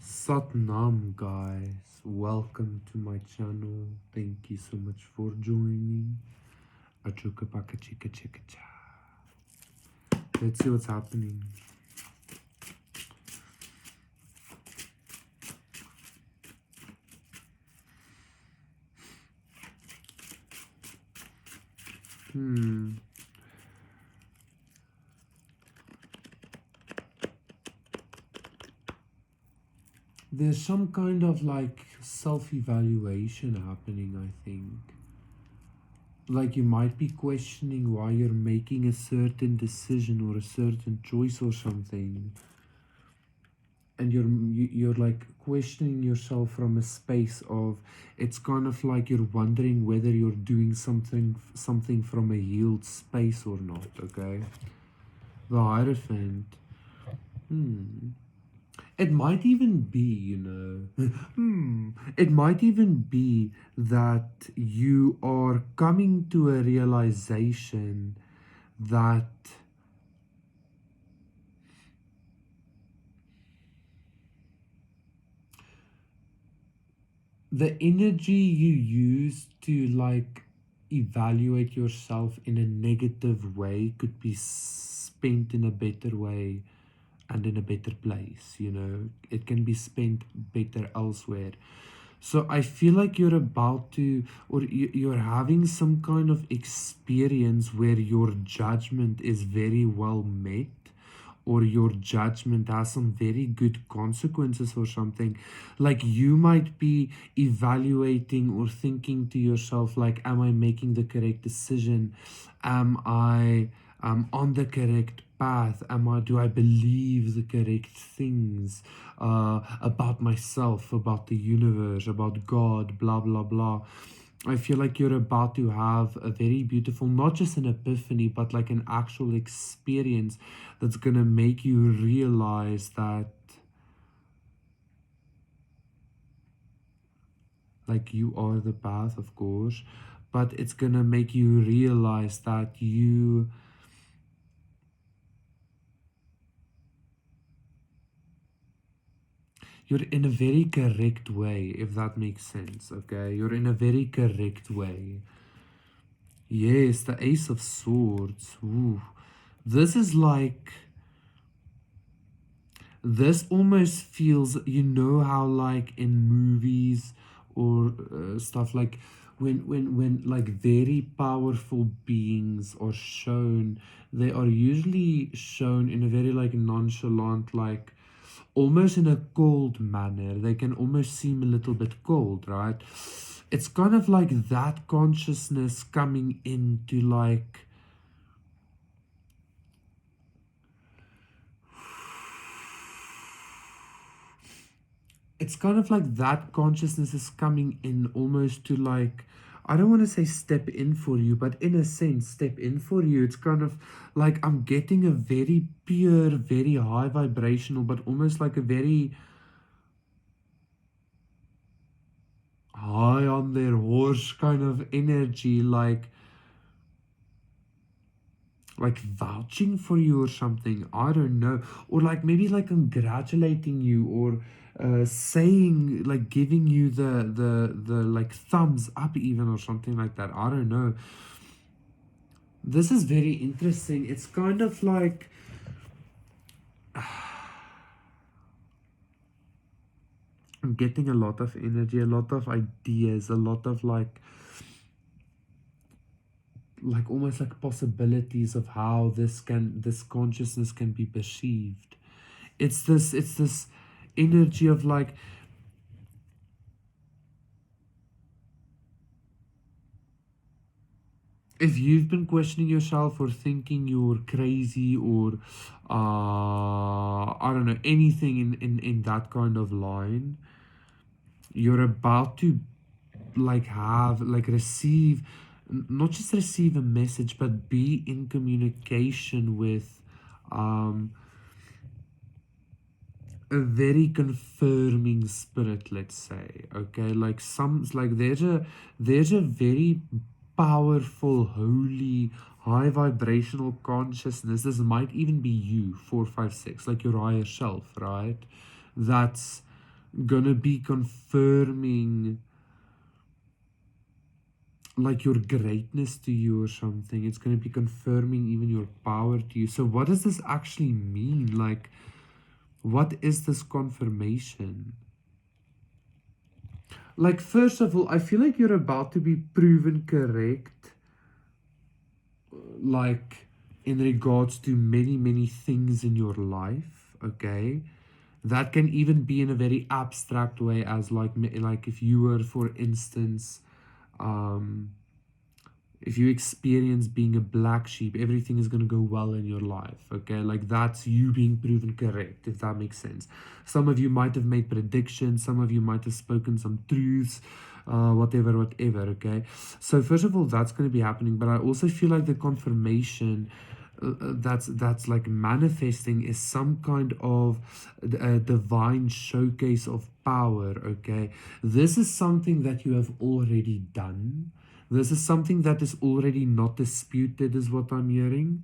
Satnam, guys. Welcome to my channel. Thank you so much for joining. Achuka paka chika chika cha. Let's see what's happening. There's some kind of like self-evaluation happening, I think. Like you might be questioning why you're making a certain decision or a certain choice or something. And you're like questioning yourself from a space of, it's kind of like you're wondering whether you're doing something from a healed space or not. Okay, the Hierophant. It might even be, it might even be that you are coming to a realization that the energy you use to like evaluate yourself in a negative way could be spent in a better way and in a better place. It can be spent better elsewhere. So I feel like you're about to, or you're having some kind of experience where your judgment is very well met, or your judgment has some very good consequences or something. Like you might be evaluating or thinking to yourself, like, am I making the correct decision? Am I on the correct path? Do I believe the correct things about myself, about the universe, about God, blah blah blah. I feel like you're about to have a very beautiful, not just an epiphany, but like an actual experience that's gonna make you realize that, like, you are the path, of course, but it's gonna make you realize that you're in a very correct way, if that makes sense. Okay, you're in a very correct way. Yes, the Ace of Swords. Ooh. This is like, this almost feels, how like in movies or stuff, like when like very powerful beings are shown, they are usually shown in a very like nonchalant, like almost in a cold manner. They can almost seem a little bit cold, right? It's kind of like that consciousness coming into like, it's kind of like that consciousness is coming in almost to like, I don't want to say step in for you, but in a sense step in for you. It's kind of like I'm getting a very pure, very high vibrational, but almost like a very high on their horse kind of energy, like vouching for you or something. I don't know. Or like maybe like congratulating you, or saying, like giving you the like thumbs up even, or something like that. I don't know. This is very interesting. It's kind of like, I'm getting a lot of energy, a lot of ideas, a lot of like almost like possibilities of how this consciousness can be perceived. It's this energy of like, if you've been questioning yourself or thinking you're crazy, or I don't know, anything in that kind of line, you're about to like have, like receive, not just receive a message, but be in communication with um a very confirming spirit, let's say. Okay, like there's a very powerful, holy, high vibrational consciousness. This might even be you, 456, like your higher self, right? That's gonna be confirming like your greatness to you or something. It's going to be confirming even your power to you. So what does this actually mean? Like, what is this confirmation? Like, first of all, I feel like you're about to be proven correct, like in regards to many things in your life. Okay, that can even be in a very abstract way, as like if you were, for instance, um if you experience being a black sheep, everything is going to go well in your life. Okay, like that's you being proven correct, if that makes sense. Some of you might have made predictions, some of you might have spoken some truths, whatever. Okay, so first of all, that's going to be happening, but I also feel like the confirmation that's like manifesting is some kind of divine showcase of power. Okay, this is something that you have already done. This is something that is already not disputed, is what I'm hearing.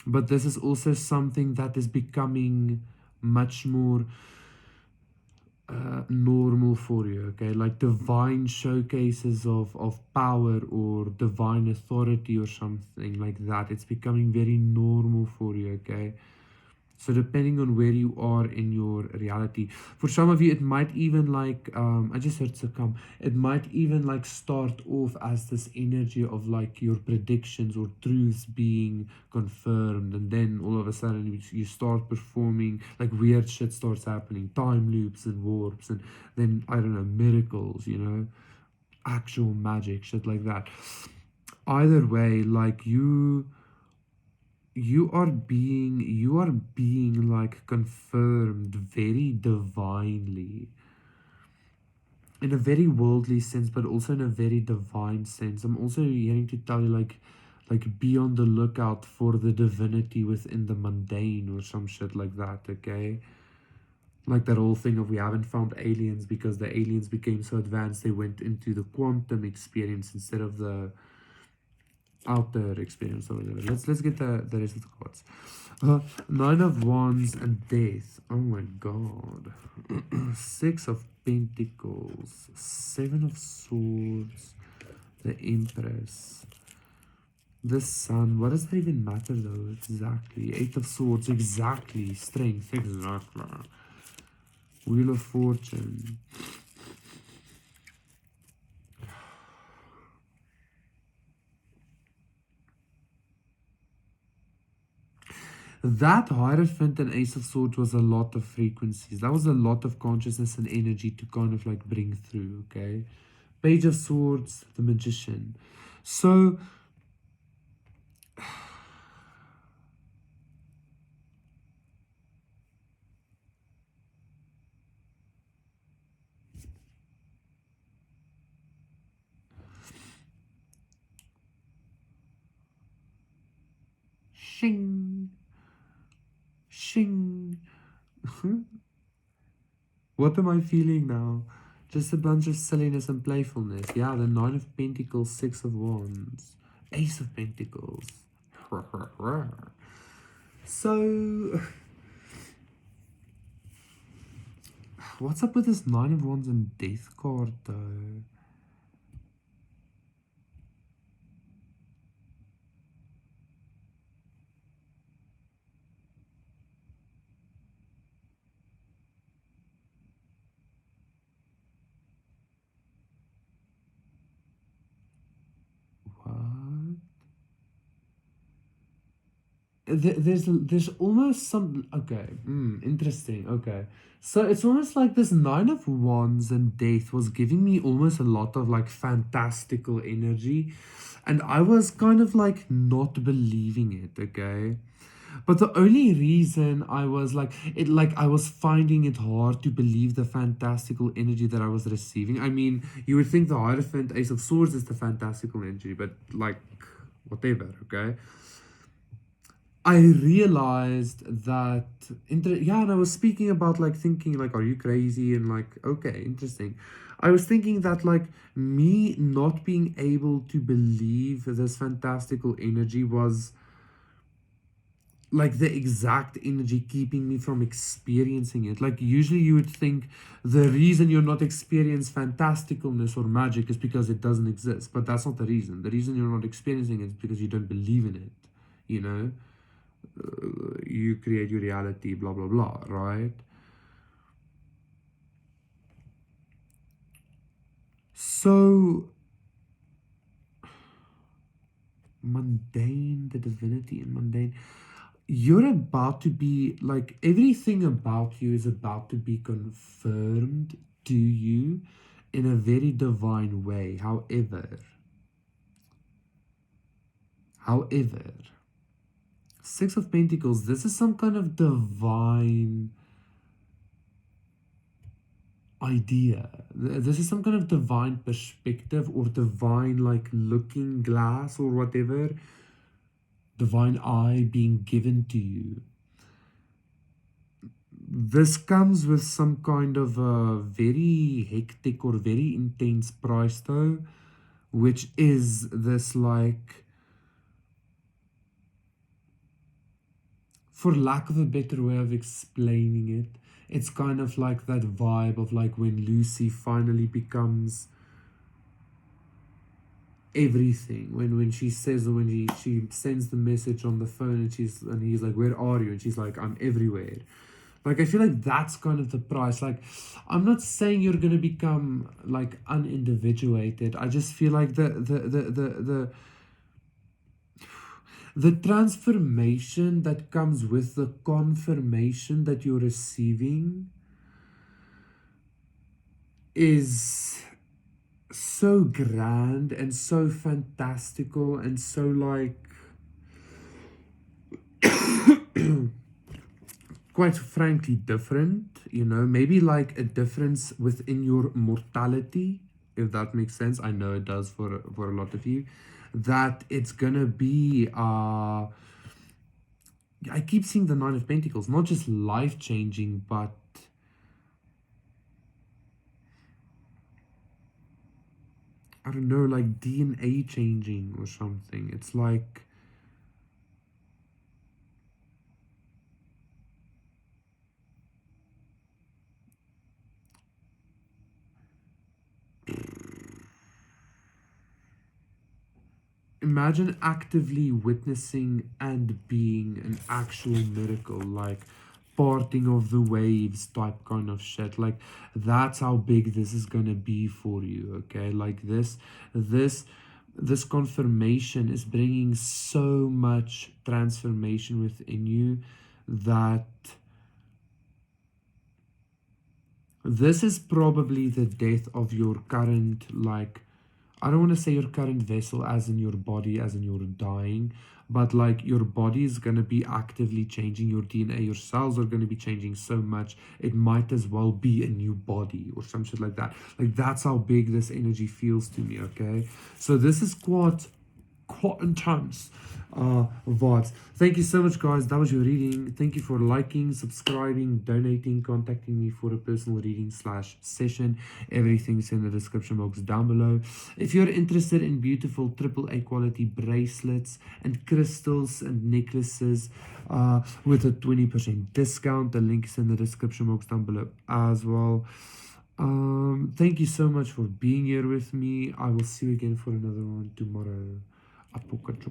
But this is also something that is becoming much more normal for you, okay? Like divine showcases of power or divine authority or something like that. It's becoming very normal for you, okay? So depending on where you are in your reality, for some of you, it might even like I just heard succumb. It might even like start off as this energy of like your predictions or truths being confirmed, and then all of a sudden you start performing like weird shit starts happening, time loops and warps, and then I don't know, miracles, you know, actual magic, shit like that. Either way, like you are being like confirmed very divinely, in a very worldly sense, but also in a very divine sense. I'm also hearing to tell you like be on the lookout for the divinity within the mundane or some shit like that. Okay, like that whole thing of we haven't found aliens because the aliens became so advanced they went into the quantum experience instead of the outer experience or whatever. Let's get the rest of the cards. Nine of Wands and Death. Oh my god. Six of Pentacles. Seven of Swords. The Empress. The Sun. What does that even matter though? Exactly. Eight of Swords. Exactly. Strength. Exactly. Wheel of Fortune. That Hierophant and Ace of Swords was a lot of frequencies. That was a lot of consciousness and energy to kind of like bring through, okay? Page of Swords, the Magician. So, shing, shing. What am I feeling now? Just a bunch of silliness and playfulness. Yeah, the Nine of Pentacles, Six of Wands, Ace of Pentacles. So, what's up with this Nine of Wands and Death card though? What? There's almost some okay, interesting. Okay, so it's almost like this Nine of Wands and Death was giving me almost a lot of like fantastical energy, and I was kind of like not believing it. Okay, but the only reason I was like it, like I was finding it hard to believe the fantastical energy that I was receiving. I mean, you would think the Hierophant, Ace of Swords is the fantastical energy, but like whatever. Okay, I realized that yeah, and I was speaking about like thinking like, are you crazy? And like, okay, interesting. I was thinking that like me not being able to believe this fantastical energy was like the exact energy keeping me from experiencing it. Like usually you would think the reason you're not experiencing fantasticalness or magic is because it doesn't exist, but that's not the reason. The reason you're not experiencing it is because you don't believe in it. You know, you create your reality, blah blah blah, right? So mundane, the divinity in mundane. You're about to be like everything about you is about to be confirmed to you in a very divine way. However, Six of Pentacles, this is some kind of divine idea. This is some kind of divine perspective or divine like looking glass or whatever, divine eye being given to you. This comes with some kind of a very hectic or very intense price though, which is this like, for lack of a better way of explaining it, it's kind of like that vibe of like when Lucy finally becomes everything. When she says, when she sends the message on the phone and he's like, where are you? And she's like, I'm everywhere. Like, I feel like that's kind of the price. Like, I'm not saying you're going to become, like, unindividuated. I just feel like the transformation that comes with the confirmation that you're receiving is so grand and so fantastical and so, like, quite frankly different, you know, maybe like a difference within your mortality, if that makes sense. I know it does for a lot of you, that it's gonna be I keep seeing the Nine of Pentacles, not just life changing, but I don't know, like DNA changing or something. It's like, imagine actively witnessing and being an actual miracle, like parting of the waves type kind of shit. Like, that's how big this is gonna be for you, okay? Like this confirmation is bringing so much transformation within you that this is probably the death of your current, like, I don't want to say your current vessel as in your body, as in you're dying, but like your body is going to be actively changing, your DNA, your cells are going to be changing so much, it might as well be a new body or some shit like that. Like, that's how big this energy feels to me, okay? So this is quite intense vibes. Thank you so much, guys. That was your reading. Thank you for liking, subscribing, donating, contacting me for a personal reading / session. Everything's in the description box down below. If you're interested in beautiful AAA quality bracelets and crystals and necklaces with a 20% discount, the link is in the description box down below as well. Thank you so much for being here with me. I will see you again for another one tomorrow. Apocalypse.